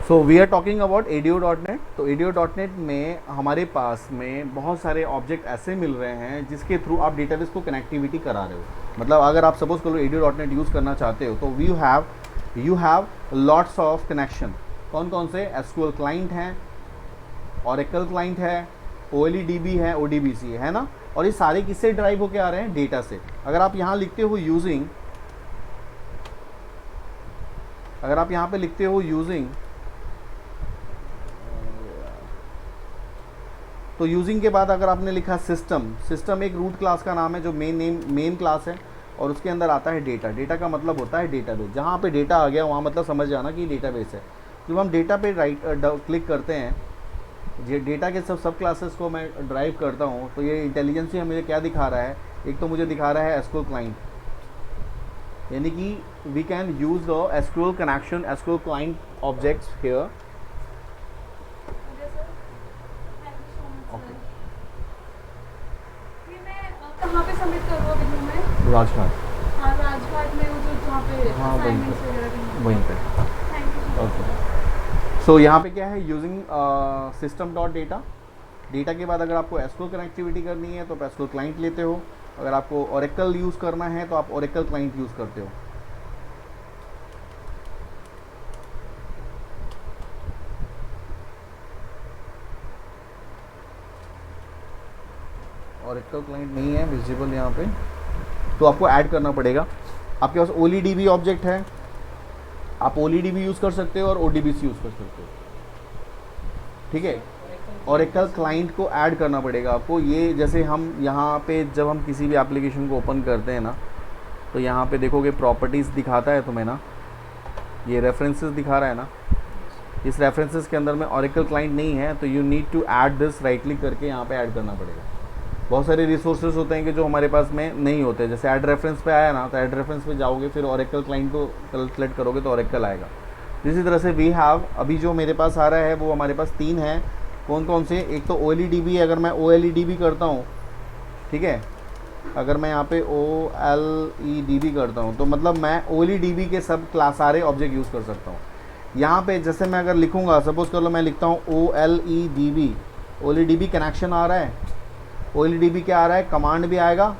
So we are talking about ADO.NET। तो ADO.NET में हमारे पास में बहुत सारे ऑब्जेक्ट ऐसे मिल रहे हैं जिसके थ्रू आप डेटाबेस को कनेक्टिविटी करा रहे हो। मतलब अगर आप सपोज करो ADO.NET यूज़ करना चाहते हो तो you have lots of connection. कौन कौन से? SQL क्लाइंट हैं, Oracle क्लाइंट है, OLEDB है, ODBC है ना। और ये सारे किससे ड्राइव होके आ रहे हैं? डेटा से। अगर आप यहाँ लिखते हो यूजिंग, अगर आप यहाँ पे लिखते हो यूजिंग, तो यूजिंग के बाद अगर आपने लिखा सिस्टम एक रूट क्लास का नाम है जो मेन क्लास है, और उसके अंदर आता है डेटा। डेटा का मतलब होता है डेटाबेस। जहाँ पे डेटा आ गया वहाँ मतलब समझ जाना कि डेटाबेस है। जब हम डेटा पे क्लिक करते हैं, ये डेटा के सब क्लासेस को मैं ड्राइव करता हूँ, तो ये इंटेलिजेंस ही हमें क्या दिखा रहा है? एक तो मुझे दिखा रहा है SQL क्लाइंट, यानी कि we can use the SQL connection, SQL client objects here. कहाँ पे सबमिट करूँ अभी मैं? राजघाट। हाँ, राजघाट में वो जो जहाँ पे हाँ, असाइनमेंट्स वगैरह करनी वहीं पे। Thank you. ओके। सो यहाँ पे क्या है? Using system dot data. Data के बाद अगर आपको SQL कनेक्टिविटी करनी है तो आप SQL क्लाइंट लेते हो। अगर आपको Oracle यूज़ करना है तो आप Oracle क्लाइंट यूज़ करते हो। Oracle क्लाइंट नहीं है विजिबल यहाँ पे, तो आपको ऐड करना पड़ेगा। आपके पास OLEDB ऑब्जेक्ट है, आप OLEDB यूज़ कर सकते हो और ODBC यूज़ कर सकते हो। ठीक है। Oracle क्लाइंट को ऐड करना पड़ेगा आपको। ये जैसे हम यहाँ पे जब हम किसी भी एप्लीकेशन को ओपन करते हैं ना, तो यहाँ पे देखोगे प्रॉपर्टीज़ दिखाता है तुम्हें ना, ये रेफरेंसेस दिखा रहा है ना। इस रेफरेंसेस के अंदर में Oracle क्लाइंट नहीं है, तो you need to add this, right click करके यहाँ पे ऐड करना पड़ेगा। बहुत सारे रिसोर्सेज होते हैं कि जो हमारे पास में नहीं होते। जैसे ऐड रेफरेंस पे आया ना, तो ऐड रेफरेंस पे जाओगे, फिर Oracle क्लाइंट को सेलेक्ट करोगे तो Oracle आएगा। इसी तरह से वी हैव, अभी जो मेरे पास आ रहा है वो हमारे पास 3 है। कौन कौन से? एक तो OLEDB। अगर मैं OLEDB करता हूँ, ठीक है, अगर मैं यहाँ पे OLEDB करता हूँ तो मतलब मैं OLEDB के सब क्लास सारे ऑब्जेक्ट यूज़ कर सकता हूँ। यहाँ पे जैसे मैं अगर लिखूँगा, सपोज कर लो मैं लिखता हूँ OLEDB, OLEDB कनेक्शन आ रहा है। OLEDB क्या आ रहा है? कमांड भी आएगा,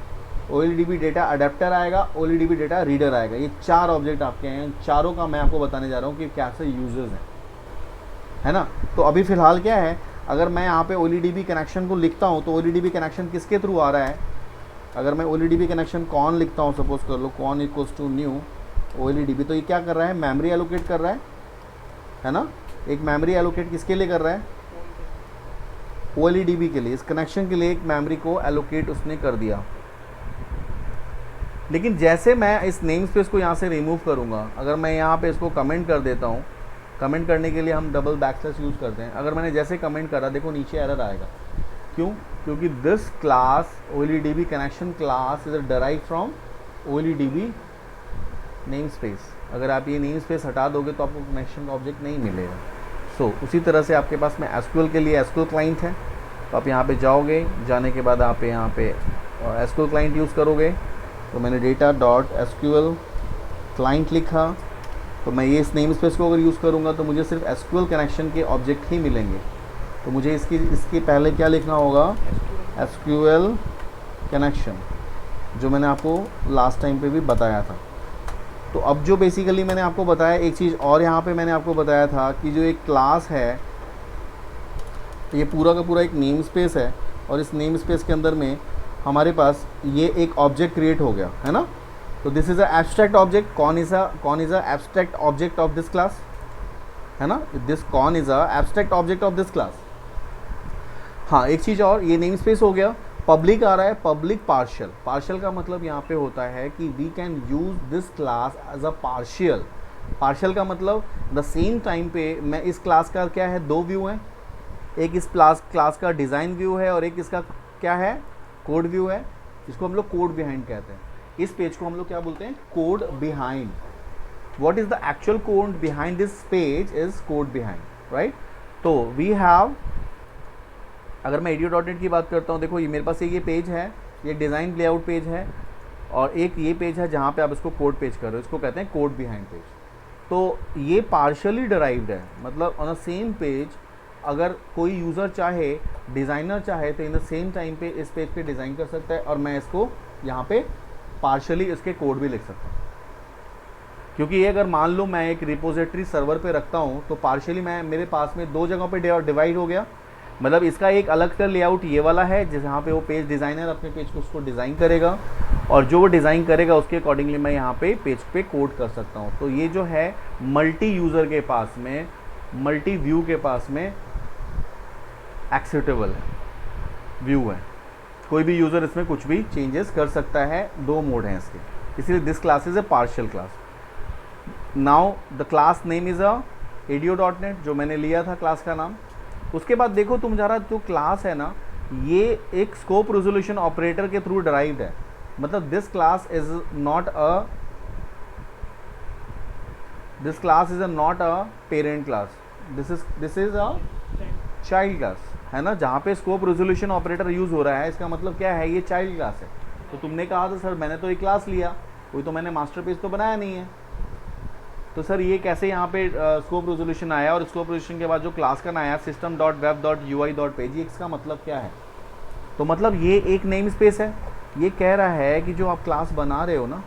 OLEDB डेटा अडेप्टर आएगा, OLEDB डेटा रीडर आएगा। ये 4 ऑब्जेक्ट आपके हैं। चारों का मैं आपको बताने जा रहा हूँ कि कैसे यूजेस हैं, है ना। तो अभी फ़िलहाल क्या है, अगर मैं यहाँ पे OLEDB कनेक्शन को लिखता हूँ तो OLEDB कनेक्शन किसके थ्रू आ रहा है? अगर मैं OLEDB कनेक्शन कॉन लिखता हूँ, सपोज कर लो con equals to new OLEDB, तो ये क्या कर रहा है? मेमोरी एलोकेट कर रहा है ना। एक मेमोरी एलोकेट किसके लिए कर रहा है? OLEDB के लिए। इस कनेक्शन के लिए एक मेमोरी को एलोकेट उसने कर दिया। लेकिन जैसे मैं इस नेम स्पेस को यहाँ से रिमूव करूँगा, अगर मैं यहाँ पे इसको कमेंट कर देता हूँ, कमेंट करने के लिए हम डबल बैकस्लैश यूज़ करते हैं। अगर मैंने जैसे कमेंट करा, देखो नीचे एरर आएगा। क्यों? क्योंकि this class OLEDB connection class is derive from OLEDB name space. अगर आप ये नेम स्पेस हटा दोगे तो आपको कनेक्शन का ऑब्जेक्ट नहीं मिलेगा। सो उसी तरह से आपके पास में SQL के लिए SQL क्लाइंट है, तो आप यहाँ पे जाओगे, जाने के बाद आप यहाँ पे SQL क्लाइंट यूज़ करोगे। तो मैंने data.SQL क्लाइंट लिखा, तो मैं ये इस नेम स्पेस को अगर यूज़ करूँगा तो मुझे सिर्फ SQL कनेक्शन के ऑब्जेक्ट ही मिलेंगे। तो मुझे इसके पहले क्या लिखना होगा? SQL कनेक्शन, जो मैंने आपको लास्ट टाइम पे भी बताया था। तो अब जो बेसिकली मैंने आपको बताया, एक चीज़ और यहाँ पे मैंने आपको बताया था कि जो एक क्लास है, ये पूरा का पूरा एक नेम स्पेस है, और इस नेम स्पेस के अंदर में हमारे पास ये एक ऑब्जेक्ट क्रिएट हो गया है ना। तो this is a abstract object. कौन is a abstract object of this class, है ना। दिस कौन is a abstract object of this class. हाँ, एक चीज़ और, ये नेम स्पेस हो गया। पब्लिक आ रहा है, पब्लिक पार्शियल। पार्शियल का मतलब यहाँ पे होता है कि we can use this class as a partial. Partial का मतलब द सेम टाइम पे मैं इस क्लास का क्या है, 2 व्यू हैं। एक इस क्लास का डिज़ाइन व्यू है और एक इसका क्या है, कोड व्यू है। इसको हम लोग कोड बिहाइंड कहते हैं। इस पेज को हम लोग क्या बोलते हैं? Code behind. What is the actual code behind this page is code behind, right. तो वी हैव, अगर मैं ADO.NET की बात करता हूँ, देखो ये मेरे पास ये पेज है, ये डिज़ाइन लेआउट पेज है, और एक ये पेज है जहाँ पे आप इसको कोड पेज कर रहे हो, इसको कहते हैं कोड बिहाइंड पेज। तो ये पार्शली डिराइव्ड है, मतलब ऑन द सेम पेज अगर कोई यूज़र चाहे, डिज़ाइनर चाहे, तो इन द सेम टाइम पे इस पेज पे डिज़ाइन कर सकता है, और मैं इसको यहाँ पे पार्शली इसके कोड भी लिख सकता हूँ। क्योंकि ये अगर मान लो मैं एक रिपोजिटरी सर्वर पे रखता हूँ तो पार्शली मैं मेरे पास में 2 जगहों पे डिवाइड हो गया। मतलब इसका एक अलग से लेआउट ये वाला है जहाँ पे वो पेज डिज़ाइनर अपने पेज को उसको डिज़ाइन करेगा, और जो वो डिज़ाइन करेगा उसके अकॉर्डिंगली मैं यहाँ पे पेज पे कोड कर सकता हूँ। तो ये जो है मल्टी यूज़र के पास में, मल्टी व्यू के पास में एक्सेप्टेबल है, व्यू है, कोई भी यूज़र इसमें कुछ भी चेंजेस कर सकता है। 2 मोड हैं इसके, इसलिए this class is a partial class. Now the class name is a ADO.NET, जो मैंने लिया था क्लास का नाम। उसके बाद देखो तुम्हारा जो क्लास है ना, ये एक स्कोप रेजोल्यूशन ऑपरेटर के थ्रू डिराइव्ड है। मतलब this class is not a parent class, this is a child class, है ना। जहाँ पे स्कोप रेजोल्यूशन ऑपरेटर यूज़ हो रहा है, इसका मतलब क्या है, ये चाइल्ड क्लास है। तो तुमने कहा था सर मैंने तो एक क्लास लिया, कोई तो मैंने मास्टर पेज तो बनाया नहीं है, तो सर ये कैसे यहाँ पे स्कोप रेजोल्यूशन आया, और स्कोप रेजोल्यूशन के बाद जो क्लास का ना आया system.web.ui.page, इसका मतलब क्या है। तो मतलब ये एक नेम स्पेस है, ये कह रहा है कि जो आप क्लास बना रहे हो ना,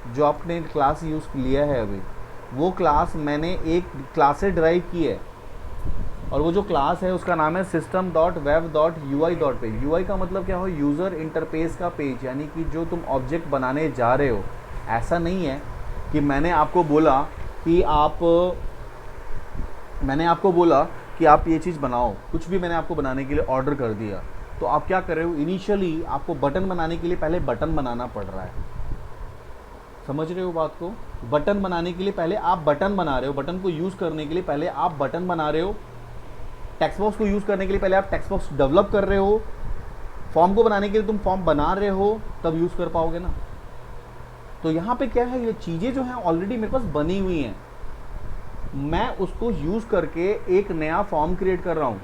जो आपने क्लास यूज़ लिया है अभी, वो क्लास मैंने एक क्लास से ड्राइव की है, और वो जो क्लास है उसका नाम है system.web.ui.page। UI का मतलब क्या हो, यूज़र इंटरफेस का पेज, यानी कि जो तुम ऑब्जेक्ट बनाने जा रहे हो। ऐसा नहीं है कि मैंने आपको बोला कि आप ये चीज़ बनाओ, कुछ भी मैंने आपको बनाने के लिए ऑर्डर कर दिया, तो आप क्या कर रहे हो, इनिशियली आपको बटन बनाने के लिए पहले बटन बनाना पड़ रहा है। समझ रहे हो बात को, बटन बनाने के लिए पहले आप बटन बना रहे हो, बटन को यूज़ करने के लिए पहले आप बटन बना रहे हो, टेक्स्ट बॉक्स को यूज़ करने के लिए पहले आप टेक्स्ट बॉक्स डेवलप कर रहे हो, फॉर्म को बनाने के लिए तुम फॉर्म बना रहे हो, तब यूज़ कर पाओगे ना। तो यहाँ पे क्या है, ये चीज़ें जो हैं ऑलरेडी मेरे पास बनी हुई हैं, मैं उसको यूज़ करके एक नया फॉर्म क्रिएट कर रहा हूँ।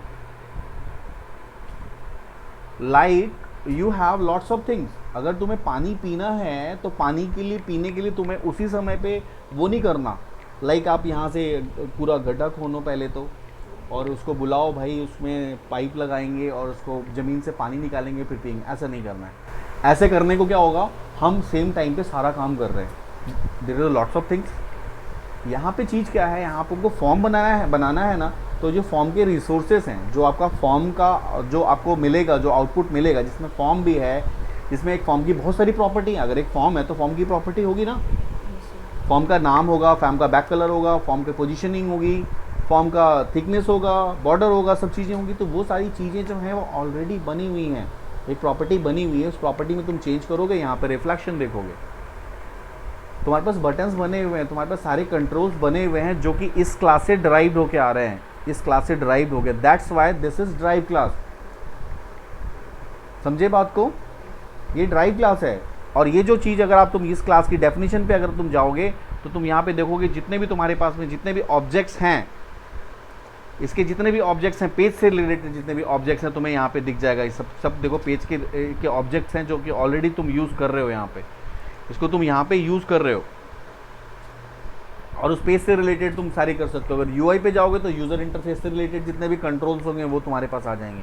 Like you have lots of things, अगर तुम्हें पानी पीना है तो पानी के लिए, पीने के लिए तुम्हें उसी समय पे वो नहीं करना, लाइक आप यहाँ से पूरा गड्ढा खोनो पहले तो, और उसको बुलाओ भाई, उसमें पाइप लगाएंगे और उसको ज़मीन से पानी निकालेंगे फिर पिएंगे, ऐसा नहीं करना है। ऐसे करने को क्या होगा, हम सेम टाइम पे सारा काम कर रहे हैं, there are lots of things. यहाँ पे चीज़ क्या है, यहाँ पर आपको फॉर्म बनाना है ना, तो जो फॉर्म के रिसोर्सेस हैं, जो आपका फॉर्म का जो आपको मिलेगा, जो आउटपुट मिलेगा, जिसमें फॉर्म भी है, जिसमें एक फॉर्म की बहुत सारी प्रॉपर्टी है। अगर एक फॉर्म है तो फॉर्म की प्रॉपर्टी होगी ना, फॉर्म का नाम होगा, फॉर्म का बैक कलर होगा, फॉर्म की पोजीशनिंग होगी, फॉर्म का थिकनेस होगा, बॉर्डर होगा, सब चीज़ें होंगी। तो वो सारी चीज़ें जो हैं वो ऑलरेडी बनी हुई हैं, एक प्रॉपर्टी बनी हुई है, उस प्रॉपर्टी में तुम चेंज करोगे, यहाँ पर रिफ्लेक्शन देखोगे, तुम्हारे पास बटन्स बने हुए हैं, तुम्हारे पास सारे कंट्रोल्स बने हुए हैं, जो कि इस क्लास से ड्राइव होके आ रहे हैं, इस क्लास से ड्राइव हो गया। That's why this is drive class. समझे बात को, ये ड्राइव क्लास है। और ये जो चीज़ अगर तुम इस क्लास की डेफिनेशन पे अगर तुम जाओगे तो तुम यहाँ पे देखोगे जितने भी तुम्हारे पास में जितने भी ऑब्जेक्ट्स हैं, इसके जितने भी ऑब्जेक्ट्स हैं, पेज से रिलेटेड जितने भी ऑब्जेक्ट्स हैं, तुम्हें यहाँ पे दिख जाएगा। ये सब देखो पेज के ऑब्जेक्ट्स हैं जो कि ऑलरेडी तुम यूज़ कर रहे हो, यहाँ पे इसको तुम यहाँ पे यूज़ कर रहे हो, और उस पेज से रिलेटेड तुम सारी कर सकते हो। अगर यूआई पे जाओगे तो यूज़र इंटरफेस से रिलेटेड जितने भी कंट्रोल्स होंगे वो तुम्हारे पास आ जाएंगे।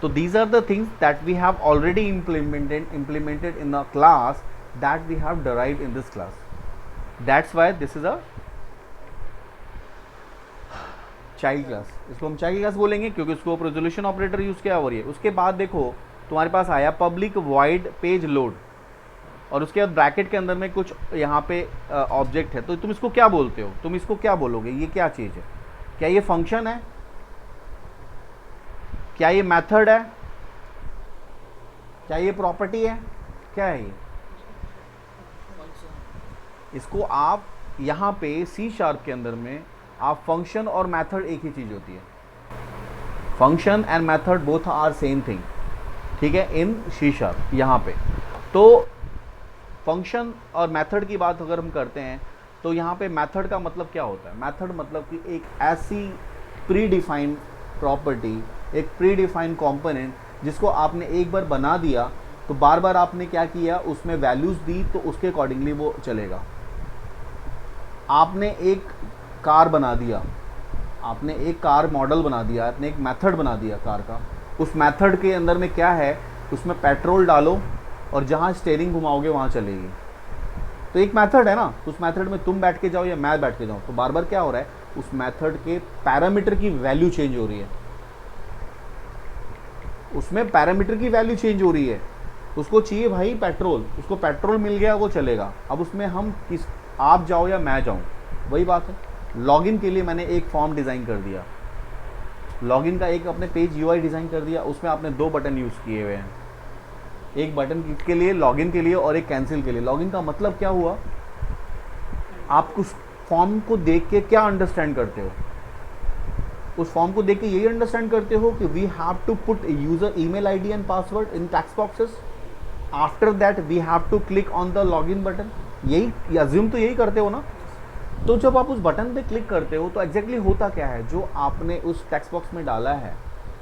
तो these are the things that we have already implemented in a class that we have derived in this class. That's why this is a child class. इसको हम चाइल्ड क्लास बोलेंगे क्योंकि स्कोप रेजोल्यूशन ऑपरेटर यूज़ किया हो रही है। उसके बाद देखो तुम्हारे पास आया पब्लिक वॉइड पेज लोड, और उसके बाद ब्रैकेट के अंदर में कुछ यहाँ पे ऑब्जेक्ट है। तो तुम इसको क्या बोलते हो, तुम इसको क्या बोलोगे, ये क्या चीज़ है? क्या ये फंक्शन है, क्या ये मेथड है, क्या ये प्रॉपर्टी है, क्या है ये? इसको आप यहाँ पे C# के अंदर में आप फंक्शन और मेथड एक ही चीज़ होती है। Function and method both are same thing, ठीक है, इन C#। यहाँ पे तो फंक्शन और मेथड की बात अगर हम करते हैं तो यहाँ पे मेथड का मतलब क्या होता है? मेथड मतलब कि एक ऐसी प्री डिफाइंड प्रॉपर्टी, एक प्री डिफाइंड कॉम्पोनेंट जिसको आपने एक बार बना दिया तो बार बार आपने क्या किया, उसमें वैल्यूज़ दी तो उसके अकॉर्डिंगली वो चलेगा। आपने एक कार बना दिया, आपने एक कार मॉडल बना दिया, आपने एक मेथड बना दिया कार का। उस मेथड के अंदर में क्या है, उसमें पेट्रोल डालो और जहाँ स्टेयरिंग घुमाओगे वहाँ चलेगी। तो एक मेथड है ना, उस मेथड में तुम बैठ के जाओ या मैं बैठ के जाऊँ, तो बार बार क्या हो रहा है, उस मेथड के पैरामीटर की वैल्यू चेंज हो रही है, उसमें पैरामीटर की वैल्यू चेंज हो रही है। उसको चाहिए भाई पेट्रोल, उसको पेट्रोल मिल गया वो चलेगा। अब उसमें हम किस, आप जाओ या मैं जाऊँ, वही बात है। लॉगिन के लिए मैंने एक फॉर्म डिज़ाइन कर दिया, लॉगिन का एक अपने पेज यूआई डिज़ाइन कर दिया, उसमें आपने 2 बटन यूज़ किए हुए हैं, एक बटन के लिए लॉगिन के लिए और एक कैंसिल के लिए। लॉगिन का मतलब क्या हुआ, आप उस फॉर्म को देख के क्या अंडरस्टैंड करते हो, उस फॉर्म को देख के यही अंडरस्टैंड करते हो कि we have to put user email ID and password in text boxes, after that we have to click on the login button, यही अज्यूम तो यही करते हो ना। तो जब आप उस बटन पे क्लिक करते हो तो एग्जैक्टली होता क्या है, जो आपने उस टेक्स्ट बॉक्स में डाला है,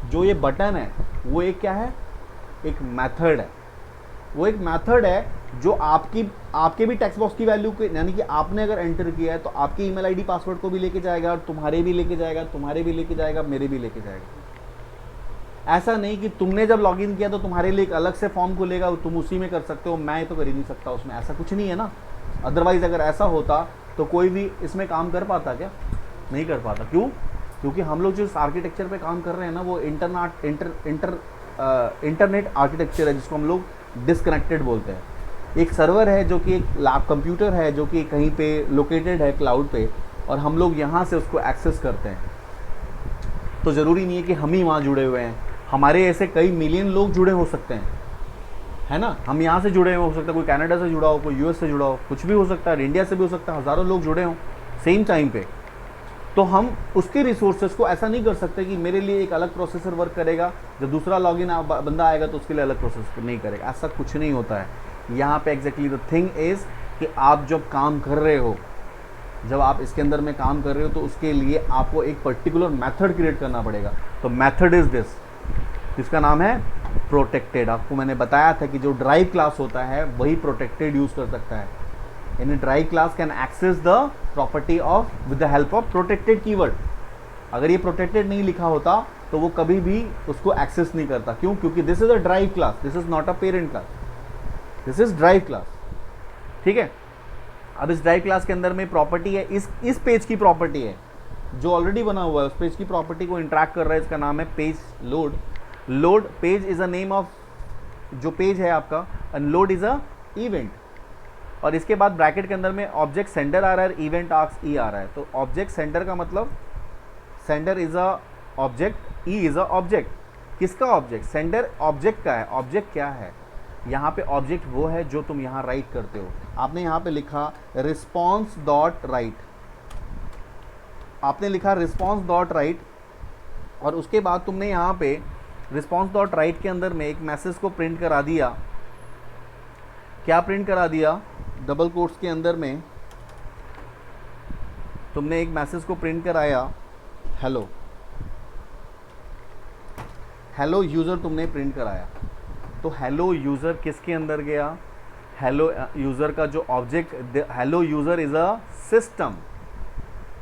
जो ये बटन है वो एक क्या है, एक मेथड है। वो एक मेथड है जो आपके भी टेक्स्ट बॉक्स की वैल्यू के, यानी कि आपने अगर एंटर किया है तो आपकी ईमेल आईडी पासवर्ड को भी लेके जाएगा और तुम्हारे भी लेके जाएगा, तुम्हारे भी लेके जाएगा, मेरे भी लेके जाएगा। ऐसा नहीं कि तुमने जब लॉगिन किया तो तुम्हारे लिए एक अलग से फॉर्म खुलेगा, तुम उसी में कर सकते हो, मैं तो कर ही नहीं सकता उसमें, ऐसा कुछ नहीं है ना। अदरवाइज अगर ऐसा होता तो कोई भी इसमें काम कर पाता क्या, नहीं कर पाता। क्यों? क्योंकि हम लोग जो इस आर्किटेक्चर पे काम कर रहे हैं ना, वो इंटरनेट आर्किटेक्चर है, जिसको हम लोग डिसकनेक्टेड बोलते हैं। एक सर्वर है जो कि एक लैब कंप्यूटर है जो कि कहीं पे लोकेटेड है क्लाउड पे, और हम लोग यहाँ से उसको एक्सेस करते हैं। तो ज़रूरी नहीं है कि हम ही वहाँ जुड़े हुए हैं, हमारे ऐसे कई मिलियन लोग जुड़े हो सकते हैं, है ना। हम यहाँ से जुड़े हो सकता है, कोई कनाडा से जुड़ा हो, कोई यूएस से जुड़ा हो, कुछ भी हो सकता है, इंडिया से भी हो सकता है, हज़ारों लोग जुड़े हों सेम टाइम पे। तो हम उसके रिसोर्सेज को ऐसा नहीं कर सकते कि मेरे लिए एक अलग प्रोसेसर वर्क करेगा, जब दूसरा लॉगिन बंदा आएगा तो उसके लिए अलग प्रोसेसर नहीं करेगा, ऐसा कुछ नहीं होता है। यहाँ पे एग्जैक्टली द थिंग इज़ कि आप जब काम कर रहे हो, जब आप इसके अंदर में काम कर रहे हो, तो उसके लिए आपको एक पर्टिकुलर मेथड क्रिएट करना पड़ेगा। तो मेथड इज़ दिस, जिसका नाम है प्रोटेक्टेड। आपको मैंने बताया था कि जो ड्राइव क्लास होता है वही प्रोटेक्टेड यूज़ कर सकता है, यानी derived class can access the property of with the help of protected keyword. अगर ये प्रोटेक्टेड नहीं लिखा होता तो वो कभी भी उसको एक्सेस नहीं करता। क्यों? क्योंकि this is a drive class, this is not a parent class, this is drive class. ठीक है। अब इस ड्राइव क्लास के अंदर में प्रॉपर्टी है, इस पेज की प्रॉपर्टी है जो ऑलरेडी बना हुआ है, उस पेज की प्रॉपर्टी को इंटरैक्ट कर रहा है, इसका नाम है page load. Load page is a name of जो पेज है आपका, and load is a event. और इसके बाद ब्रैकेट के अंदर में ऑब्जेक्ट सेंडर आ रहा है, इवेंट आर्क्स ई आ रहा है। तो ऑब्जेक्ट सेंडर का मतलब sender is a object, E is a object. किसका ऑब्जेक्ट? सेंडर ऑब्जेक्ट का है। ऑब्जेक्ट क्या है? यहाँ पे ऑब्जेक्ट वो है जो तुम यहाँ राइट करते हो। आपने यहाँ पे लिखा रिस्पॉन्स डॉट राइट, आपने लिखा रिस्पॉन्स डॉट राइट, और उसके बाद तुमने यहाँ पे रिस्पॉन्स डॉट राइट के अंदर में एक मैसेज को प्रिंट करा दिया। क्या प्रिंट करा दिया? डबल कोट्स के अंदर में तुमने एक मैसेज को प्रिंट कराया, हेलो, हेलो यूज़र तुमने प्रिंट कराया। तो हेलो यूज़र किसके अंदर गया? हेलो यूज़र का जो object, hello user is a system,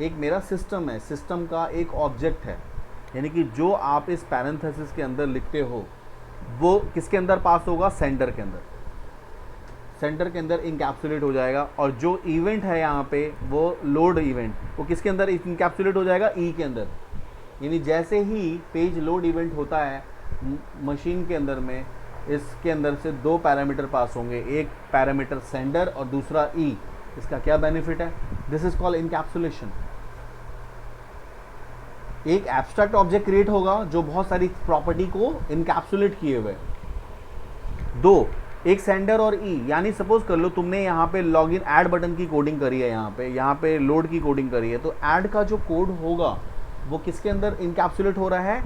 एक मेरा सिस्टम है, सिस्टम का एक ऑब्जेक्ट है। यानी कि जो आप इस पैरेंथेसिस के अंदर लिखते हो वो किसके अंदर पास होगा? सेंडर के अंदर, सेंटर के अंदर इनकैप्सुलेट हो जाएगा। और जो इवेंट है यहाँ पे वो लोड इवेंट, वो किसके अंदर इनकैप्सुलेट हो जाएगा? ई के अंदर। यानी जैसे ही पेज लोड इवेंट होता है मशीन के अंदर में, इसके अंदर से 2 पैरामीटर पास होंगे, एक पैरामीटर सेंडर और दूसरा ई। इसका क्या बेनिफिट है? This is called encapsulation. एक एब्स्ट्रैक्ट ऑब्जेक्ट क्रिएट होगा जो बहुत सारी प्रॉपर्टी को इनकैप्सुलेट किए हुए। 2, एक सेंडर और ई। यानी सपोज कर लो तुमने यहाँ पे लॉगिन ऐड बटन की कोडिंग करी है, यहाँ पे लोड की कोडिंग करी है, तो ऐड का जो कोड होगा वो किसके अंदर इनकैप्सुलेट हो रहा है?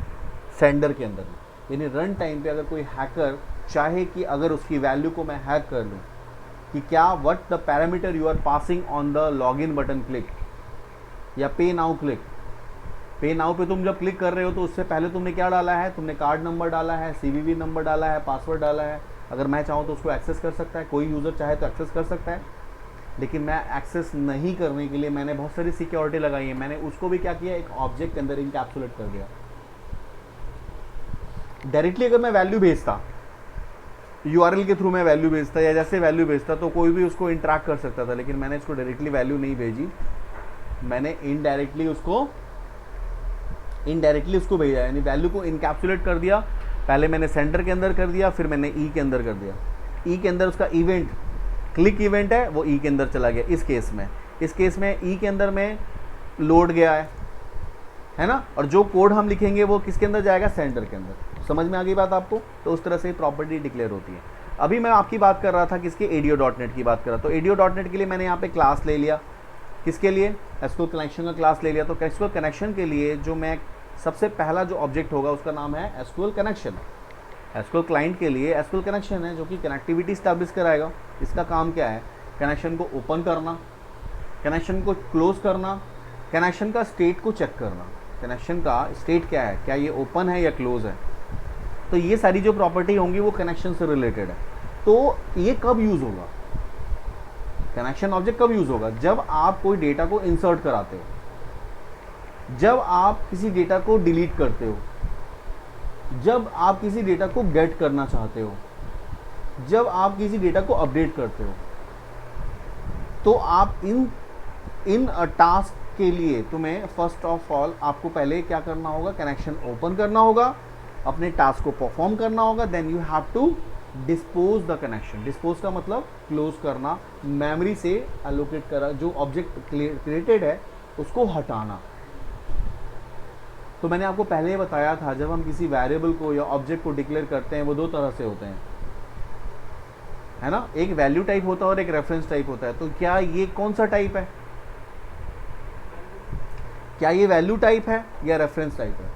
सेंडर के अंदर। यानी रन टाइम पे अगर कोई हैकर चाहे कि अगर उसकी वैल्यू को मैं हैक कर लूँ कि क्या what the parameter you are passing on the login button click या पे नाउ क्लिक। पे नाउ पे तुम जब क्लिक कर रहे हो तो उससे पहले तुमने क्या डाला है? तुमने कार्ड नंबर डाला है, CVV नंबर डाला है, पासवर्ड डाला है। अगर मैं चाहूँ तो उसको एक्सेस कर सकता है, कोई यूज़र चाहे तो एक्सेस कर सकता है। लेकिन मैं एक्सेस नहीं करने के लिए मैंने बहुत सारी सिक्योरिटी लगाई है, मैंने उसको भी क्या किया, एक ऑब्जेक्ट के अंदर इनकैप्सुलेट कर दिया। डायरेक्टली अगर मैं वैल्यू भेजता, यूआरएल के थ्रू मैं वैल्यू भेजता या जैसे वैल्यू भेजता तो कोई भी उसको इंटरेक्ट कर सकता था, लेकिन मैंने इसको डायरेक्टली वैल्यू नहीं भेजी, मैंने इनडायरेक्टली उसको भेजा, यानी वैल्यू को इनकैप्सुलेट कर दिया। पहले मैंने सेंटर के अंदर कर दिया, फिर मैंने ई के अंदर कर दिया। ई के अंदर उसका इवेंट, क्लिक इवेंट है, वो ई के अंदर चला गया। इस केस में ई के अंदर में लोड गया है ना, और जो कोड हम लिखेंगे वो किसके अंदर जाएगा, सेंटर के अंदर। समझ में आ गई बात आपको? तो उस तरह से प्रॉपर्टी डिक्लेयर होती है। अभी मैं आपकी बात कर रहा था किसके, ADO.NET की बात कर रहा था। तो ADO.NET के लिए मैंने यहाँ पे क्लास ले लिया, किसके लिए, एसक्यूएल कनेक्शन का क्लास ले लिया। तो एसक्यूएल कनेक्शन के लिए जो मैं सबसे पहला जो ऑब्जेक्ट होगा उसका नाम है एसक्यूएल कनेक्शन। एसक्यूएल क्लाइंट के लिए एसक्यूएल कनेक्शन है जो कि कनेक्टिविटी स्टैब्लिश कराएगा। इसका काम क्या है, कनेक्शन को ओपन करना, कनेक्शन को क्लोज करना, कनेक्शन का स्टेट को चेक करना। कनेक्शन का स्टेट क्या है, क्या ये ओपन है या क्लोज है। तो ये सारी जो प्रॉपर्टी होंगी वो कनेक्शन से रिलेटेड है। तो ये कब यूज़ होगा, कनेक्शन ऑब्जेक्ट कब यूज़ होगा, जब आप कोई डेटा को इंसर्ट कराते हो, जब आप किसी डेटा को डिलीट करते हो, जब आप किसी डेटा को गेट करना चाहते हो, जब आप किसी डेटा को अपडेट करते हो। तो आप इन टास्क के लिए तुम्हें फर्स्ट ऑफ ऑल आपको पहले क्या करना होगा, कनेक्शन ओपन करना होगा, अपने टास्क को परफॉर्म करना होगा। Then you have to dispose the connection. Dispose का मतलब क्लोज करना, मेमोरी से एलोकेट करा, जो ऑब्जेक्ट क्रिएटेड है उसको हटाना। तो मैंने आपको पहले ही बताया था, जब हम किसी वेरिएबल को या ऑब्जेक्ट को डिक्लेयर करते हैं वो दो तरह से होते हैं, है ना। एक वैल्यू टाइप होता है और एक रेफरेंस टाइप होता है। तो क्या ये कौन सा टाइप है, क्या ये वैल्यू टाइप है या रेफरेंस टाइप है?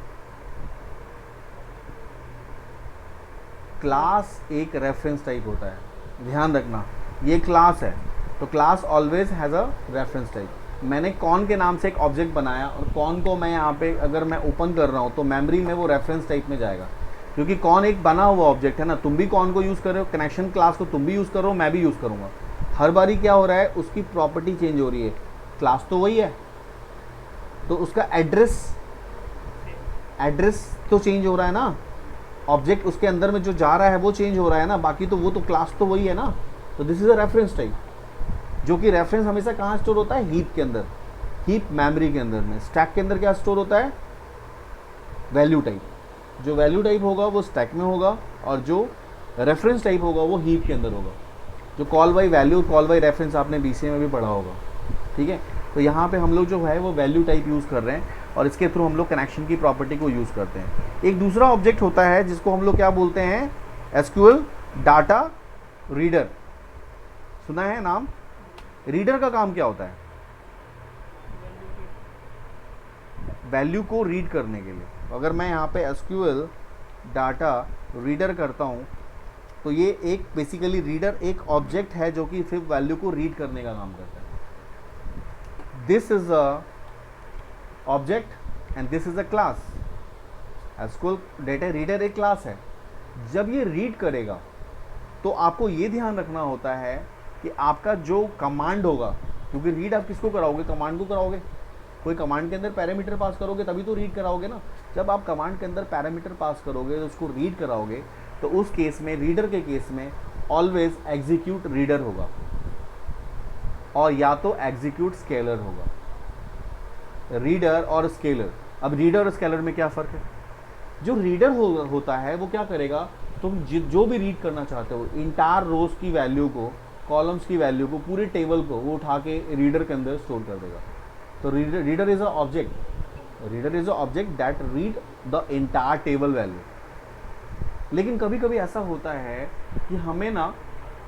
क्लास एक रेफरेंस टाइप होता है, ध्यान रखना। ये क्लास है तो class always has a reference type. मैंने कौन के नाम से एक ऑब्जेक्ट बनाया और कौन को मैं यहाँ पे अगर मैं ओपन कर रहा हूँ तो मेमोरी में वो रेफरेंस टाइप में जाएगा, क्योंकि कौन एक बना हुआ ऑब्जेक्ट है ना। तुम भी कौन को यूज़ कर रहे हो, कनेक्शन क्लास को तुम भी यूज़ करो, मैं भी यूज़ करूँगा। हर बारी क्या हो रहा है, उसकी प्रॉपर्टी चेंज हो रही है। क्लास तो वही है तो उसका एड्रेस तो चेंज हो रहा है ना, ऑब्जेक्ट उसके अंदर में जो जा रहा है वो चेंज हो रहा है ना, बाकी तो वो तो क्लास तो वही है ना। तो this is a reference type, जो कि रेफरेंस हमेशा कहाँ स्टोर होता है, हीप के अंदर, हीप मेमोरी के अंदर में। स्टैक के अंदर क्या स्टोर होता है, वैल्यू टाइप। जो वैल्यू टाइप होगा वो स्टैक में होगा और जो रेफरेंस टाइप होगा वो हीप के अंदर होगा। जो call by value, call by reference आपने BCA में भी पढ़ा होगा, ठीक है। तो यहाँ पे हम लोग जो है वो वैल्यू टाइप यूज़ कर रहे हैं और इसके थ्रू हम लोग कनेक्शन की प्रॉपर्टी को यूज़ करते हैं। एक दूसरा ऑब्जेक्ट होता है जिसको हम लोग क्या बोलते हैं, एसक्यूएल डाटा रीडर। सुना है नाम? रीडर का काम क्या होता है, वैल्यू को रीड करने के लिए। अगर मैं यहाँ पे एसक्यूएल डाटा रीडर करता हूँ तो ये एक बेसिकली रीडर एक ऑब्जेक्ट है जो कि सिर्फ वैल्यू को रीड करने का काम करता है। This is a object and this is a class. SQL data reader एक क्लास है। जब ये रीड करेगा तो आपको ये ध्यान रखना होता है कि आपका जो कमांड होगा, क्योंकि रीड आप किसको कराओगे, कमांड को कराओगे। कोई कमांड के अंदर पैरामीटर पास करोगे तभी तो रीड कराओगे ना। जब आप कमांड के अंदर पैरामीटर पास करोगे तो उसको रीड कराओगे, तो उस केस में, रीडर के केस में ऑलवेज एग्जीक्यूट रीडर होगा और या तो एग्जीक्यूट स्केलर होगा। रीडर और स्केलर, अब रीडर और स्केलर में क्या फ़र्क है? जो रीडर होता है वो क्या करेगा, तुम जो भी रीड करना चाहते हो, इंटायर रोज की वैल्यू को, कॉलम्स की वैल्यू को, पूरे टेबल को वो उठा के रीडर के अंदर स्टोर कर देगा। तो reader is a object, reader is a object that read the entire table value. लेकिन कभी कभी ऐसा होता है कि हमें ना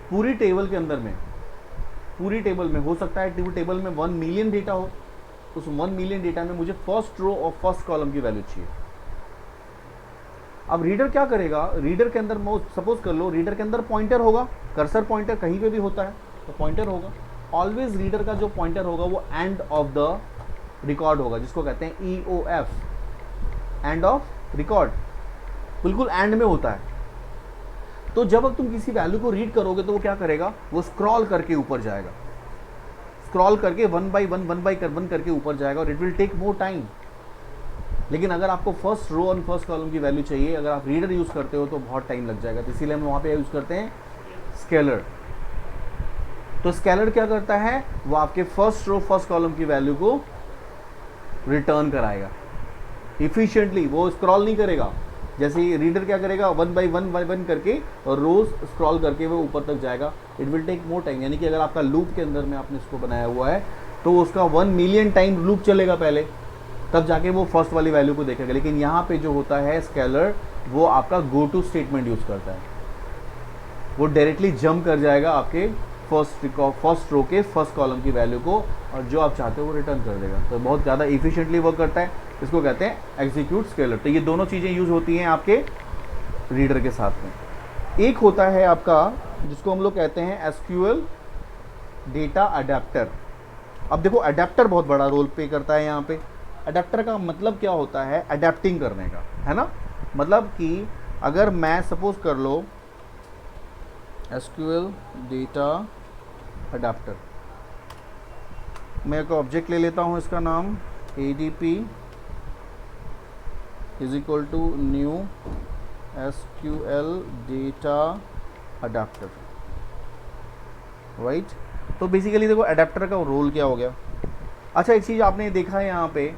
पूरी टेबल के अंदर में, पूरी टेबल में हो सकता है टेबल में 1 मिलियन डेटा हो, उस 1 मिलियन डेटा में मुझे फर्स्ट रो और फर्स्ट कॉलम की वैल्यू चाहिए। अब रीडर क्या करेगा, रीडर के अंदर सपोज कर लो रीडर के अंदर पॉइंटर होगा, कर्सर पॉइंटर कहीं पे भी होता है तो पॉइंटर होगा। ऑलवेज रीडर का जो पॉइंटर होगा वो एंड ऑफ द रिकॉर्ड होगा, जिसको कहते हैं EOF, एंड ऑफ रिकॉर्ड, बिल्कुल एंड में होता है। तो जब अब तुम किसी वैल्यू को रीड करोगे तो वो क्या करेगा, वो स्क्रॉल करके ऊपर जाएगा। स्क्रॉल करके वन बाय वन करके ऊपर जाएगा और it will take more time. लेकिन अगर आपको फर्स्ट रो और फर्स्ट कॉलम की वैल्यू चाहिए, अगर आप रीडर यूज़ करते हो तो बहुत टाइम लग जाएगा, तो इसीलिए हम वहाँ पे यूज़ करते हैं स्केलर। तो स्केलर क्या करता है, वो आपके फर्स्ट रो फर्स्ट कॉलम की वैल्यू को रिटर्न कराएगा इफिशिएंटली, वो स्क्रॉल नहीं करेगा। जैसे रीडर क्या करेगा, वन बाय वन करके और रोज स्क्रॉल करके वो ऊपर तक जाएगा, it will take more time. यानी कि अगर आपका लूप के अंदर में आपने इसको बनाया हुआ है तो उसका 1 मिलियन टाइम लूप चलेगा पहले, तब जाके वो फर्स्ट वाली वैल्यू को देखेगा। लेकिन यहाँ पे जो होता है स्केलर, वो आपका गो टू स्टेटमेंट यूज़ करता है, वो डायरेक्टली जंप कर जाएगा आपके फर्स्ट रो के फर्स्ट कॉलम की वैल्यू को, और जो आप चाहते हो वो रिटर्न कर देगा। तो बहुत ज़्यादा इफिशिएंटली वर्क करता है, इसको कहते हैं एग्जीक्यूट स्केलर। तो ये दोनों चीज़ें यूज़ होती हैं आपके रीडर के साथ में। एक होता है आपका जिसको हम लोग कहते हैं एसक्यूएल डेटा अडेप्टर। अब देखो अडेप्टर बहुत बड़ा रोल प्ले करता है यहाँ पे। अडेप्टर का मतलब क्या होता है, अडेप्टिंग करने का, है ना। मतलब कि अगर मैं सपोज कर लो एसक्यूएल डेटा अडेप्टर, मैं एक ऑब्जेक्ट ले लेता हूँ, इसका नाम ADP is equal to new SQL data adapter, right. तो बेसिकली देखो अडेप्टर का रोल क्या हो गया। अच्छा, एक चीज़ आपने देखा है यहाँ पे,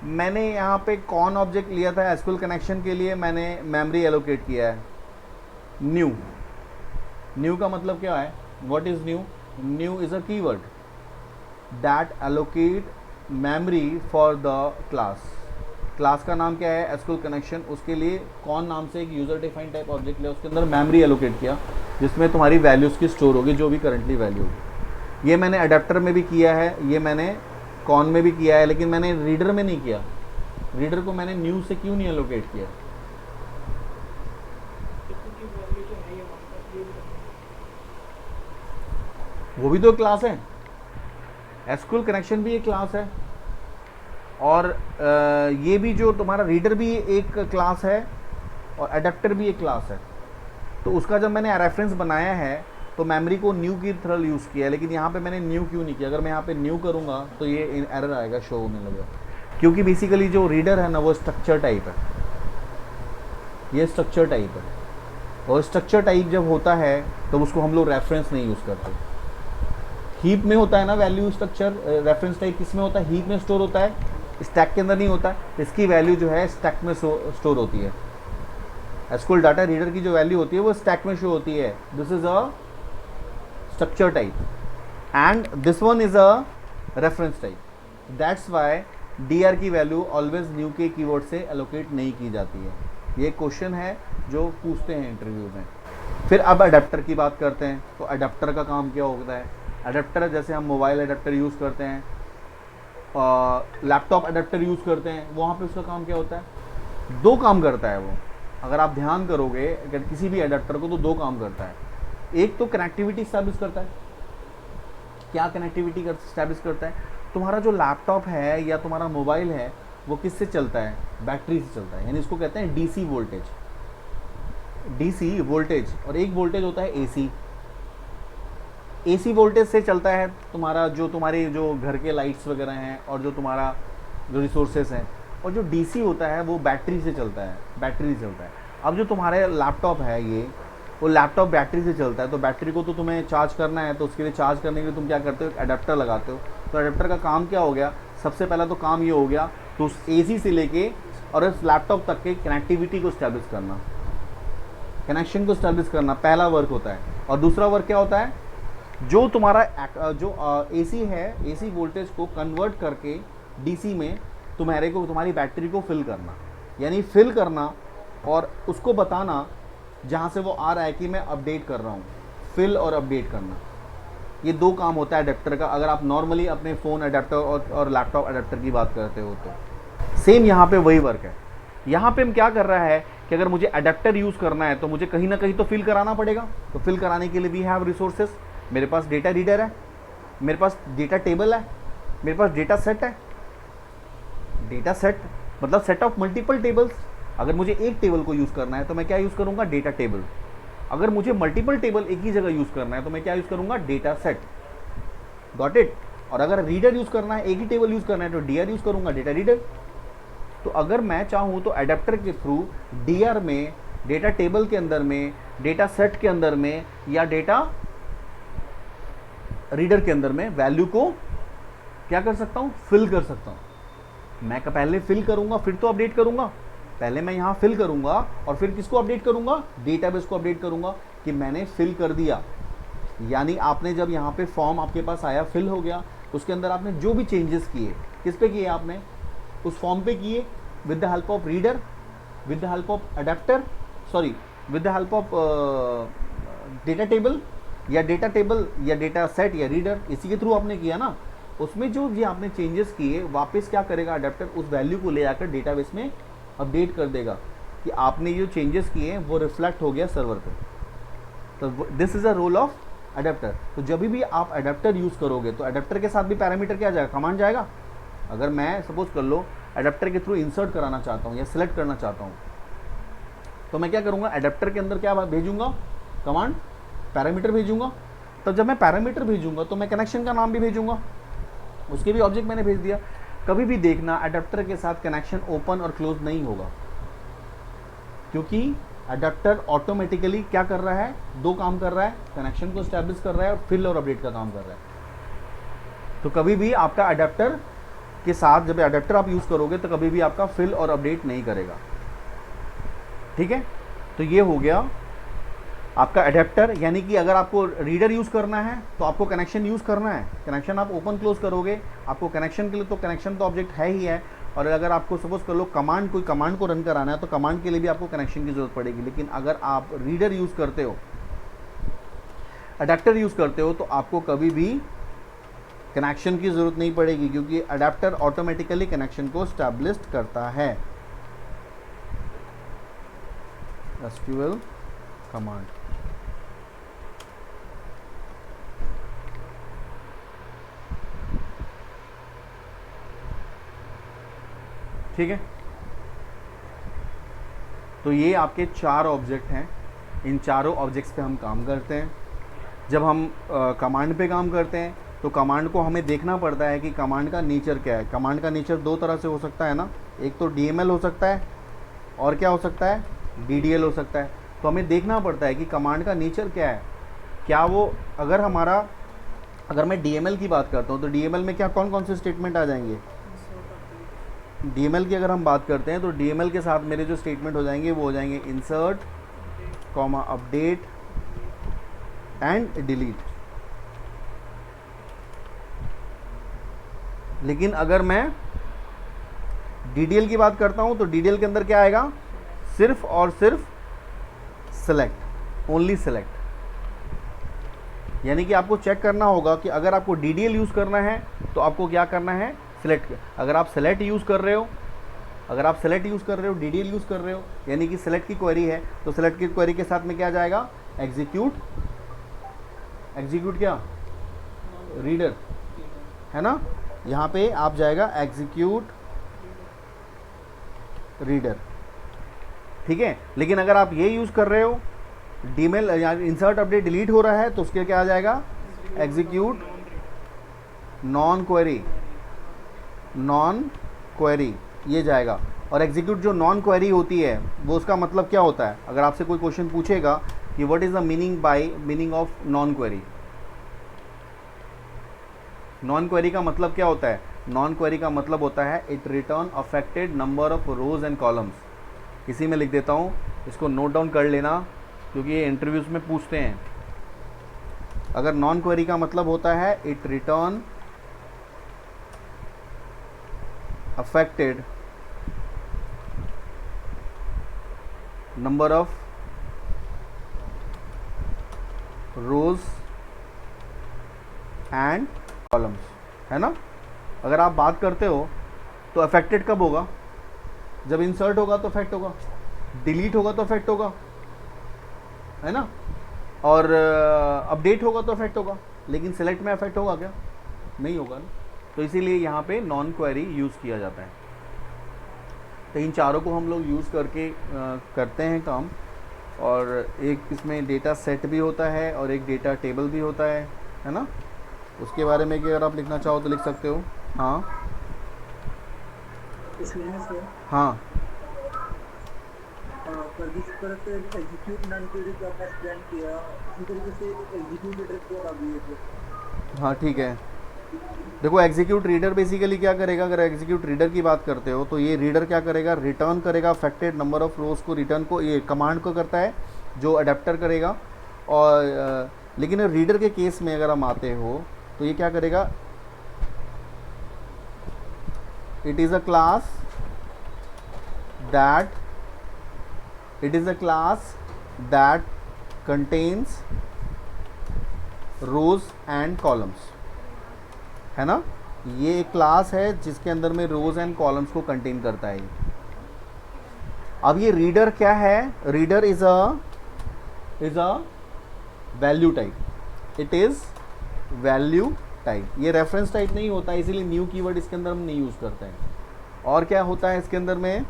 मैंने यहाँ पे कौन ऑब्जेक्ट लिया था SQL कनेक्शन के लिए, मैंने मेमोरी एलोकेट किया है न्यू। न्यू का मतलब क्या है, what is new, new is a keyword that allocate memory for the class. Class का नाम क्या है, SQL कनेक्शन, उसके लिए कौन नाम से एक यूजर डिफाइंड टाइप ऑब्जेक्ट लिया, उसके अंदर मेमोरी एलोकेट किया जिसमें तुम्हारी वैल्यूज़ की स्टोर होगी, जो भी करंटली वैल्यू होगी। ये मैंने अडेप्टर में भी किया है, ये मैंने कॉन में भी किया है, लेकिन मैंने रीडर में नहीं किया। रीडर को मैंने न्यू से क्यों नहीं एलोकेट किया, वो भी तो क्लास है, SQL कनेक्शन भी एक क्लास है, और ये भी जो तुम्हारा रीडर भी एक क्लास है, और अडेप्टर भी एक क्लास है। तो उसका जब मैंने रेफरेंस बनाया है तो मेमोरी को न्यू की तरह यूज़ किया है, लेकिन यहाँ पे मैंने न्यू क्यों नहीं किया। अगर मैं यहाँ पे न्यू करूँगा तो ये एरर आएगा, शो होने लगेगा, क्योंकि बेसिकली जो रीडर है ना वो स्ट्रक्चर टाइप है, ये स्ट्रक्चर टाइप है, और स्ट्रक्चर टाइप जब होता है तो उसको हम लोग रेफरेंस नहीं यूज़ करते। हीप में होता है ना वैल्यू स्ट्रक्चर, रेफरेंस टाइप किस में होता है, हीप में स्टोर होता है, स्टैक के अंदर नहीं होता। इसकी वैल्यू जो है स्टैक में स्टोर होती है। SQL डाटा रीडर की जो वैल्यू होती है वो स्टैक में शो होती है। This is a structure type and this one is a reference type. That's why DR की वैल्यू ऑलवेज न्यू के कीवर्ड से एलोकेट नहीं की जाती है। ये क्वेश्चन है जो पूछते हैं इंटरव्यू में। फिर अब अडेप्टर की बात करते हैं। तो अडेप्टर का काम क्या होता है, अडेप्टर जैसे हम मोबाइल अडेप्टर यूज़ करते हैं, लैपटॉप अडेप्टर यूज़ करते हैं, वहाँ पे उसका काम क्या होता है, दो काम करता है वो। अगर आप ध्यान करोगे अगर किसी भी अडेप्टर को, तो दो काम करता है। एक तो कनेक्टिविटी स्टैब्लिश करता है। क्या कनेक्टिविटी स्टैब्लिश करता है, तुम्हारा जो लैपटॉप है या तुम्हारा मोबाइल है वो किससे चलता है, बैटरी से चलता है, यानी इसको कहते हैं DC वोल्टेज, DC वोल्टेज। और एक वोल्टेज होता है AC वोल्टेज से चलता है तुम्हारा तुम्हारे जो घर के लाइट्स वगैरह हैं और जो तुम्हारा जो रिसोर्सेज हैं। और जो DC होता है वो बैटरी से चलता है, बैटरी से चलता है। अब जो तुम्हारे लैपटॉप है ये, वो लैपटॉप बैटरी से चलता है, तो बैटरी को तो तुम्हें चार्ज करना है, तो उसके लिए चार्ज करने के लिए तुम क्या करते हो, एक अडेप्टर लगाते हो। तो अडेप्टर का काम क्या हो गया, सबसे पहला तो काम ये हो गया तो उस AC से लेके और उस लैपटॉप तक के कनेक्टिविटी को स्टैब्लिश करना, कनेक्शन को स्टैब्लिश करना पहला वर्क होता है। और दूसरा वर्क क्या होता है, जो तुम्हारा जो AC है, AC वोल्टेज को कन्वर्ट करके DC में तुम्हारी बैटरी को फिल करना, यानी फिल करना और उसको बताना जहाँ से वो आ रहा है कि मैं अपडेट कर रहा हूँ, फिल और अपडेट करना। ये दो काम होता है अडेप्टर का। अगर आप नॉर्मली अपने फ़ोन अडेप्टर और लैपटॉप अडेप्टर की बात करते हो तो सेम यहाँ पे वही वर्क है। यहाँ पे हम क्या कर रहा है कि अगर मुझे अडेप्टर यूज़ करना है तो मुझे कहीं ना कहीं तो फिल कराना पड़ेगा। तो फिल कराने के लिए वी हैव रिसोर्सेज। मेरे पास डेटा रीडर है, मेरे पास डेटा टेबल है, मेरे पास डेटा सेट है। डेटा सेट मतलब सेट ऑफ मल्टीपल टेबल्स। अगर मुझे एक टेबल को यूज़ करना है तो मैं क्या यूज़ करूँगा, डेटा टेबल। अगर मुझे मल्टीपल टेबल एक ही जगह यूज़ करना है तो मैं क्या यूज़ करूँगा, डेटा सेट। Got it. और अगर रीडर यूज़ करना है, एक ही टेबल यूज़ करना है, तो डी यूज़ करूँगा, डेटा रीडर। तो अगर मैं चाहूँ तो अडेप्टर के थ्रू डी में, डेटा टेबल के अंदर में, डेटा सेट के अंदर में, या डेटा रीडर के अंदर में वैल्यू को क्या कर सकता हूँ, फिल कर सकता हूँ। मैं पहले फिल करूँगा फिर तो अपडेट करूँगा। पहले मैं यहाँ फिल करूँगा और फिर किसको अपडेट करूँगा, डेटाबेस को अपडेट करूँगा कि मैंने फिल कर दिया। यानी आपने जब यहाँ पे फॉर्म आपके पास आया, फिल हो गया, उसके अंदर आपने जो भी चेंजेस किए, किस पे किए आपने, उस फॉर्म पे किए, with the help of reader, with the help of adapter, sorry with the help of data table या डेटा टेबल या डेटा सेट या रीडर, इसी के थ्रू आपने किया ना। उसमें जो ये आपने चेंजेस किए, वापस क्या करेगा अडेप्टर, उस वैल्यू को ले आकर डेटाबेस में अपडेट कर देगा कि आपने जो चेंजेस किए वो रिफ्लेक्ट हो गया सर्वर पे। तो this is a role of adapter. तो जब भी आप अडेप्टर यूज़ करोगे तो अडेप्टर के साथ भी पैरामीटर क्या जाएगा, कमांड जाएगा। अगर मैं सपोज कर लो अडेप्टर के थ्रू इंसर्ट कराना चाहता हूँ या सिलेक्ट करना चाहता हूँ, तो मैं क्या करूँगा, अडेप्टर के अंदर क्या भेजूंगा, कमांड, पैरामीटर भेजूंगा। तो जब मैं पैरामीटर भेजूंगा तो मैं कनेक्शन का नाम भी भेजूंगा, उसके भी ऑब्जेक्ट मैंने भेज दिया। कभी भी देखना अडेप्टर के साथ कनेक्शन ओपन और क्लोज नहीं होगा, क्योंकि अडेप्टर ऑटोमेटिकली क्या कर रहा है, दो काम कर रहा है, कनेक्शन को स्टैब्लिश कर रहा है और फिल और अपडेट का काम कर रहा है। तो कभी भी आपका अडेप्टर के साथ, जब अडेप्टर आप यूज़ करोगे तो कभी भी आपका फिल और अपडेट नहीं करेगा। ठीक है, तो ये हो गया आपका अडेप्टर। यानी कि अगर आपको रीडर यूज़ करना है तो आपको कनेक्शन यूज़ करना है, कनेक्शन आप ओपन क्लोज करोगे, आपको कनेक्शन के लिए तो कनेक्शन तो ऑब्जेक्ट है ही है। और अगर आपको सपोज कर लो कमांड, कोई कमांड को रन कराना है तो कमांड के लिए भी आपको कनेक्शन की ज़रूरत पड़ेगी। लेकिन अगर आप रीडर यूज़ करते हो, अडेप्टर यूज़ करते हो, तो आपको कभी भी कनेक्शन की ज़रूरत नहीं पड़ेगी, क्योंकि अडेप्टर ऑटोमेटिकली कनेक्शन को स्टैब्लिश्ड करता है। SQL कमांड, ठीक है। तो ये आपके 4 ऑब्जेक्ट हैं, इन चारों ऑब्जेक्ट्स पे हम काम करते हैं। जब हम कमांड पे काम करते हैं तो कमांड को हमें देखना पड़ता है कि कमांड का नेचर क्या है। कमांड का नेचर दो तरह से हो सकता है ना, एक तो DML हो सकता है और क्या हो सकता है, DDL हो सकता है। तो हमें देखना पड़ता है कि कमांड का नेचर क्या है, क्या वो, अगर मैं DML की बात करता हूँ तो DML में क्या कौन कौन से स्टेटमेंट आ जाएंगे। DML की अगर हम बात करते हैं तो DML के साथ मेरे जो स्टेटमेंट हो जाएंगे वो हो जाएंगे इंसर्ट, अपडेट एंड डिलीट। लेकिन अगर मैं DDL की बात करता हूं तो DDL के अंदर क्या आएगा, सिर्फ और सिर्फ सेलेक्ट, ओनली सेलेक्ट। यानी कि आपको चेक करना होगा कि अगर आपको DDL यूज़ करना है तो आपको क्या करना है, सेलेक्ट। अगर आप सेलेक्ट यूज़ कर रहे हो, DDL यूज़ कर रहे हो, यानी कि सेलेक्ट की क्वेरी है, तो सेलेक्ट की क्वेरी के साथ में क्या जाएगा, एग्जीक्यूट क्या, रीडर है ना, यहाँ पे आप जाएगा एग्जीक्यूट रीडर। ठीक है। लेकिन अगर आप ये यूज़ कर रहे हो, DML या इंसर्ट अपडेट डिलीट हो रहा है, तो उसके क्या आ जाएगा, एग्जीक्यूट नॉन क्वेरी, ये जाएगा। और एग्जीक्यूट जो नॉन क्वेरी होती है वो उसका मतलब क्या होता है, अगर आपसे कोई क्वेश्चन पूछेगा कि what is the meaning of non query, non query का मतलब क्या होता है, नॉन क्वेरी का मतलब होता है it return affected number of rose and columns. इसी में लिख देता हूँ, इसको नोट डाउन कर लेना, क्योंकि ये इंटरव्यूज में पूछते हैं। अगर नॉन क्वेरी का मतलब होता है it return affected number of rose and columns, है ना। अगर आप बात करते हो तो अफेक्टेड कब होगा, जब इंसर्ट होगा तो अफेक्ट होगा, डिलीट होगा तो अफेक्ट होगा, है ना, और अपडेट होगा तो अफेक्ट होगा। लेकिन सेलेक्ट में अफेक्ट होगा क्या, नहीं होगा ना। तो इसीलिए यहाँ पे नॉन क्वेरी यूज़ किया जाता है। तो इन चारों को हम लोग यूज़ करके करते हैं काम। और एक इसमें डेटा सेट भी होता है और एक डेटा टेबल भी होता है ना। उसके बारे में कि अगर आप लिखना चाहो तो लिख सकते हो। हाँ इसमें से हाँ पर जिस तरह से एग्जीक्यूट नाम की जो आपने एक्सप्लेन किया उसी तरीके से एग्जीक्यूट रीडर की और आ गई है फिर। हाँ ठीक है। देखो एग्जीक्यूट रीडर बेसिकली क्या करेगा, अगर एग्जीक्यूट रीडर की बात करते हो तो ये रीडर क्या करेगा, रिटर्न करेगा अफेक्टेड नंबर ऑफ रोज को, रिटर्न को ये कमांड को करता है जो अडेप्टर करेगा। और लेकिन रीडर के केस में अगर हम आते हो तो ये क्या करेगा, it is a class that contains rows and columns, है ना। ये एक क्लास है जिसके अंदर में रोज एंड कॉलम्स को कंटेन करता है। अब ये रीडर क्या है, reader is a value type, it is value type. ये रेफरेंस टाइप नहीं होता, इसीलिए न्यू कीवर्ड इसके अंदर हम नहीं यूज़ करते हैं। और क्या होता है इसके अंदर में,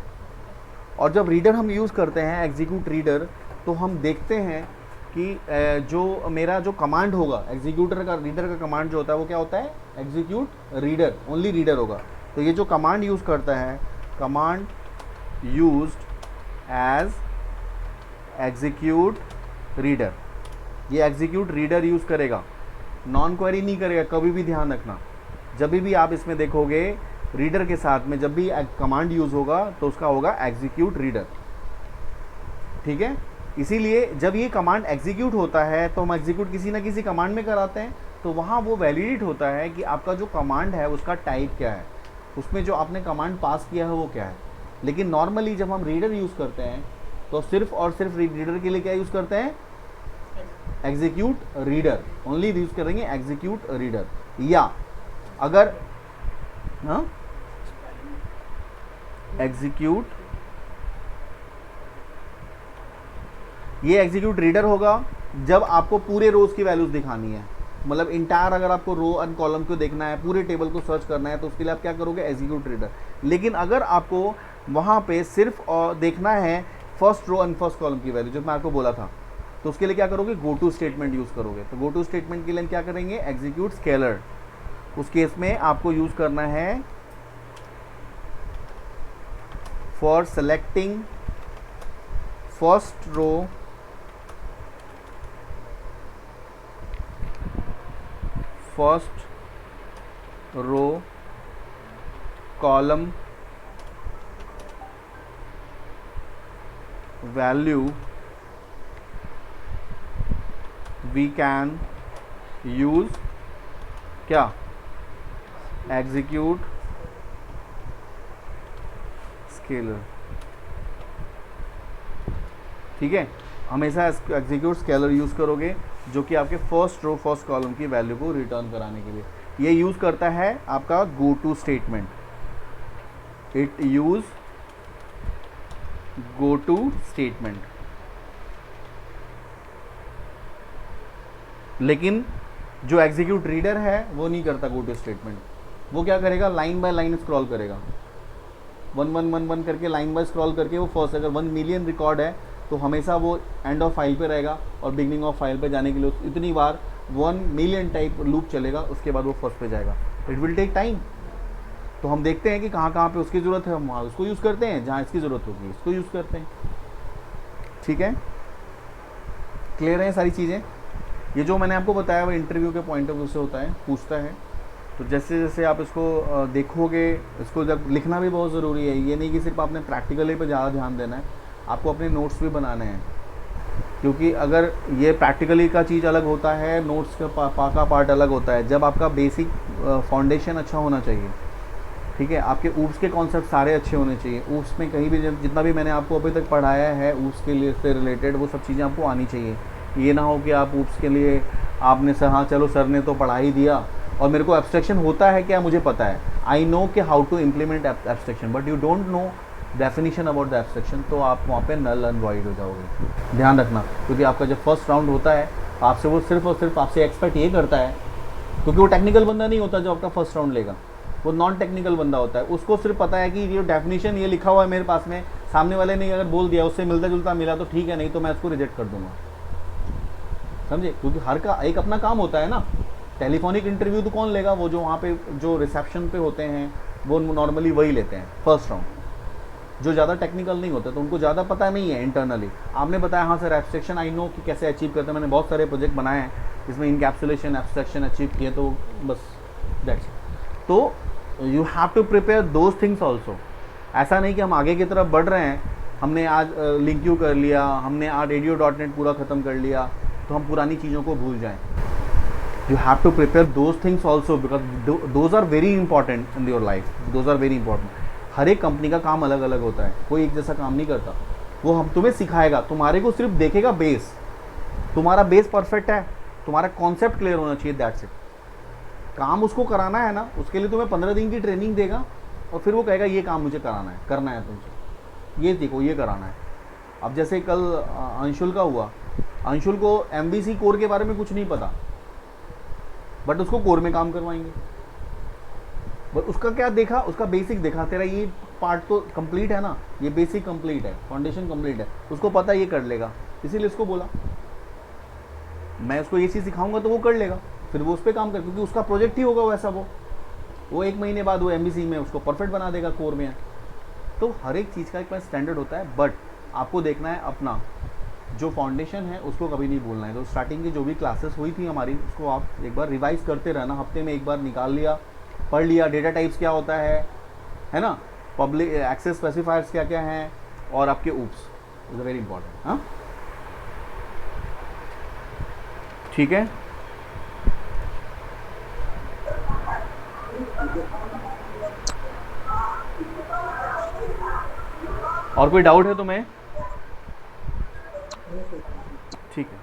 और जब रीडर हम यूज़ करते हैं एग्जीक्यूट रीडर, तो हम देखते हैं कि जो मेरा जो कमांड होगा एग्जीक्यूटर का, रीडर का कमांड जो होता है वो क्या होता है, एग्जीक्यूट रीडर, ओनली रीडर होगा। तो ये जो कमांड यूज़ करता है, command used as execute reader, ये एग्जीक्यूट रीडर यूज़ करेगा, नॉन क्वेरी नहीं करेगा। कभी भी ध्यान रखना, जब भी आप इसमें देखोगे रीडर के साथ में जब भी कमांड यूज़ होगा तो उसका होगा एग्जीक्यूट रीडर, ठीक है। इसीलिए जब ये कमांड एग्जीक्यूट होता है तो हम एग्जीक्यूट किसी ना किसी कमांड में कराते हैं, तो वहाँ वो वैलिडेट होता है कि आपका जो कमांड है उसका टाइप क्या है, उसमें जो आपने कमांड पास किया है वो क्या है। लेकिन नॉर्मली जब हम रीडर यूज़ करते हैं तो सिर्फ और सिर्फ रीडर के लिए क्या यूज़ करते हैं, एग्जीक्यूट रीडर, ओनली यूज़ करेंगे एग्जीक्यूट रीडर। या अगर हाँ एग्जीक्यूट, ये एग्जीक्यूट रीडर होगा जब आपको पूरे रोज की वैल्यूज दिखानी है, मतलब इंटायर अगर आपको रो एंड कॉलम को देखना है, पूरे टेबल को सर्च करना है, तो उसके लिए आप क्या करोगे, एग्जीक्यूट रीडर। लेकिन अगर आपको वहाँ पे सिर्फ देखना है first row and first column की वैल्यू, जो मैं आपको बोला था, तो उसके लिए क्या करोगे, गो टू स्टेटमेंट यूज़ करोगे। तो गो टू स्टेटमेंट के लिए क्या करेंगे, एग्जीक्यूट स्केलर। उस केस में आपको यूज़ करना है for selecting first row column value, we can use क्या, एग्जीक्यूट स्केलर, ठीक है। हमेशा एग्जीक्यूट स्केलर यूज़ करोगे जो कि आपके फर्स्ट रो फर्स्ट कॉलम की वैल्यू को रिटर्न कराने के लिए। ये यूज़ करता है आपका go to statement, it use go to statement. लेकिन जो एग्जीक्यूट रीडर है वो नहीं करता गो टू स्टेटमेंट, वो क्या करेगा, लाइन बाय लाइन स्क्रॉल करेगा, 1111 करके लाइन बाय स्क्रॉल करके वो फर्स्ट, अगर 1 मिलियन रिकॉर्ड है तो हमेशा वो एंड ऑफ फाइल पे रहेगा और बिगनिंग ऑफ फाइल पे जाने के लिए इतनी बार 1 मिलियन टाइप लूप चलेगा, उसके बाद वो फर्स्ट पे जाएगा। It will take time. तो हम देखते हैं कि कहाँ कहाँ पे उसकी ज़रूरत है, हम वहाँ उसको यूज़ करते हैं, जहाँ इसकी ज़रूरत होगी इसको यूज़ करते हैं, ठीक है। क्लियर है सारी चीज़ें। ये जो मैंने आपको बताया वो इंटरव्यू के पॉइंट ऑफ व्यू से होता है, पूछता है। तो जैसे जैसे आप इसको देखोगे, इसको जब लिखना भी बहुत ज़रूरी है, ये नहीं कि सिर्फ आपने प्रैक्टिकली पे ज़्यादा ध्यान देना है, आपको अपने नोट्स भी बनाने हैं। क्योंकि अगर ये प्रैक्टिकली का चीज़ अलग होता है, नोट्स का पार्ट अलग होता है। जब आपका बेसिक फाउंडेशन अच्छा होना चाहिए, ठीक है, आपके ऊप्स के कॉन्सेप्ट सारे अच्छे होने चाहिए। ऊप्स में कहीं भी जितना भी मैंने आपको अभी तक पढ़ाया है ऊप्स के लिए से रिलेटेड, वो सब चीज़ें आपको आनी चाहिए। ये ना हो कि आप ऊप्स के लिए आपने सर, हाँ चलो सर ने तो पढ़ा ही दिया और मेरे को एब्स्ट्रैक्शन होता है क्या मुझे पता है, आई नो कि how to implement abstraction, but you don't know definition about the abstraction, तो आप वहाँ पे नल एंड वॉइड हो जाओगे। ध्यान रखना, क्योंकि आपका जब फर्स्ट राउंड होता है आपसे वो सिर्फ और सिर्फ आपसे एक्सपेक्ट ये करता है, क्योंकि वो टेक्निकल बंदा नहीं होता जो आपका फर्स्ट राउंड लेगा, वो नॉन टेक्निकल बंदा होता है। उसको सिर्फ पता है कि ये डेफिनेशन ये लिखा हुआ है मेरे पास में, सामने वाले ने अगर बोल दिया उससे मिलता जुलता मिला तो ठीक है, नहीं तो मैं उसको रिजेक्ट कर दूंगा, समझे। क्योंकि हर का एक अपना काम होता है ना, टेलीफोनिक इंटरव्यू तो कौन लेगा, वो जो वहाँ पे जो रिसेप्शन पे होते हैं वो नॉर्मली वही लेते हैं फर्स्ट राउंड, जो ज़्यादा टेक्निकल नहीं होते, तो उनको ज़्यादा पता नहीं है इंटरनली। आपने बताया हाँ सर एब्स्ट्रैक्शन आई नो कि कैसे अचीव करते हैं, मैंने बहुत सारे प्रोजेक्ट बनाए हैं इसमें इनकैप्सुलेशन एब्स्ट्रैक्शन अचीव किए, तो बस दैट्स। तो you have to prepare those things also. ऐसा नहीं कि हम आगे की तरफ बढ़ रहे हैं, हमने आज लिंक्यू कर लिया, हमने आज radio.net पूरा ख़त्म कर लिया, तो हम पुरानी चीज़ों को भूल जाएं। You have to prepare those things also because those are very important in your life, those are very important. हर एक कंपनी का काम अलग अलग होता है, कोई एक जैसा काम नहीं करता। वो हम तुम्हें सिखाएगा, तुम्हारे को सिर्फ देखेगा बेस, तुम्हारा बेस परफेक्ट है, तुम्हारा कॉन्सेप्ट क्लियर होना चाहिए, दैट्स इट। काम उसको कराना है ना, उसके लिए तुम्हें 15 दिन की ट्रेनिंग देगा और फिर वो कहेगा ये काम मुझे कराना है, करना है तुमसे, ये देखो ये कराना है। अब जैसे कल अंशुल का हुआ, अंशुल को MVC कोर के बारे में कुछ नहीं पता, बट उसको कोर में काम करवाएंगे। बट उसका क्या देखा, उसका बेसिक देखा, तेरा ये पार्ट तो कंप्लीट है ना, ये बेसिक कंप्लीट है, फाउंडेशन कंप्लीट है, उसको पता ये कर लेगा, इसीलिए उसको बोला मैं उसको ये चीज़ सिखाऊंगा तो वो कर लेगा, फिर वो उस पर काम कर, क्योंकि उसका प्रोजेक्ट ही होगा वैसा। वो 1 महीने बाद वो MVC में उसको परफेक्ट बना देगा कोर में। तो हर एक चीज़ का एक स्टैंडर्ड होता है, बट आपको देखना है अपना जो फाउंडेशन है उसको कभी नहीं भूलना है। तो स्टार्टिंग की जो भी क्लासेस हुई थी हमारी, उसको आप एक बार रिवाइज करते रहना, हफ्ते में एक बार निकाल लिया, पढ़ लिया, डेटा टाइप्स क्या होता है ना, पब्लिक एक्सेस स्पेसिफायर्स क्या क्या हैं, और आपके ऊप्स इज़ वेरी इंपॉर्टेंट। हाँ ठीक है, और कोई डाउट है तुम्हें? ठीक है।